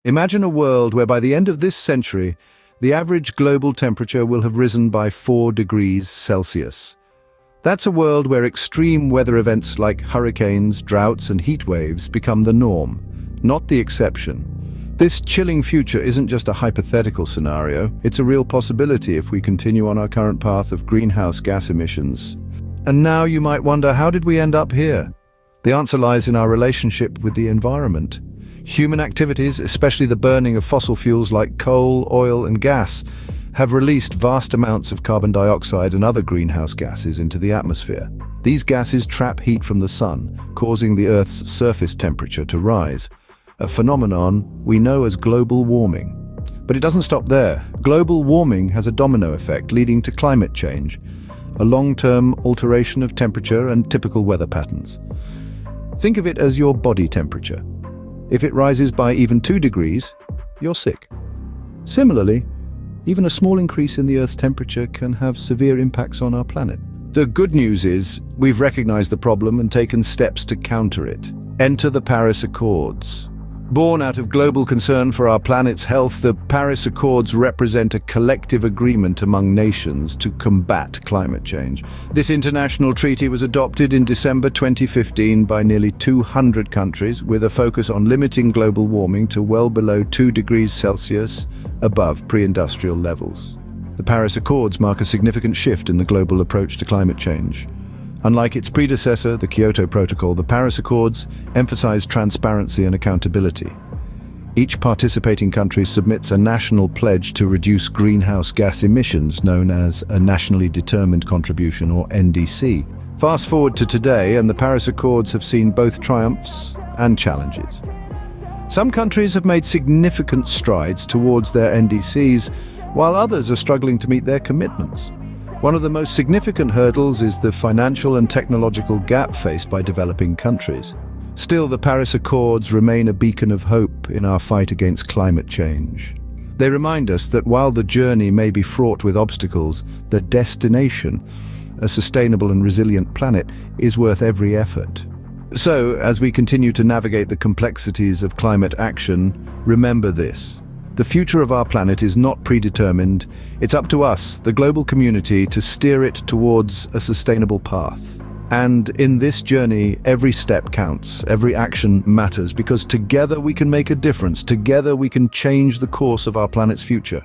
Imagine a world where by the end of this century, the average global temperature will have risen by 4 degrees Celsius. That's a world where extreme weather events like hurricanes, droughts, and heat waves become the norm, not the exception. This chilling future isn't just a hypothetical scenario, it's a real possibility if we continue on our current path of greenhouse gas emissions. And now you might wonder, how did we end up here? The answer lies in our relationship with the environment. Human activities, especially the burning of fossil fuels like coal, oil, and gas, have released vast amounts of carbon dioxide and other greenhouse gases into the atmosphere. These gases trap heat from the sun, causing the Earth's surface temperature to rise, a phenomenon we know as global warming. But it doesn't stop there. Global warming has a domino effect, leading to climate change, a long-term alteration of temperature and typical weather patterns. Think of it as your body temperature. If it rises by even 2 degrees, you're sick. Similarly, even a small increase in the Earth's temperature can have severe impacts on our planet. The good news is, we've recognized the problem and taken steps to counter it. Enter the Paris Accords. Born out of global concern for our planet's health, the Paris Accords represent a collective agreement among nations to combat climate change. This international treaty was adopted in December 2015 by nearly 200 countries, with a focus on limiting global warming to well below 2 degrees Celsius above pre-industrial levels. The Paris Accords mark a significant shift in the global approach to climate change. Unlike its predecessor, the Kyoto Protocol, the Paris Accords emphasize transparency and accountability. Each participating country submits a national pledge to reduce greenhouse gas emissions, known as a nationally determined contribution, or NDC. Fast forward to today, and the Paris Accords have seen both triumphs and challenges. Some countries have made significant strides towards their NDCs, while others are struggling to meet their commitments. One of the most significant hurdles is the financial and technological gap faced by developing countries. Still, the Paris Accords remain a beacon of hope in our fight against climate change. They remind us that while the journey may be fraught with obstacles, the destination, a sustainable and resilient planet, is worth every effort. So, as we continue to navigate the complexities of climate action, remember this. The future of our planet is not predetermined. It's up to us, the global community, to steer it towards a sustainable path. And in this journey, every step counts, every action matters, because together we can make a difference. Together we can change the course of our planet's future.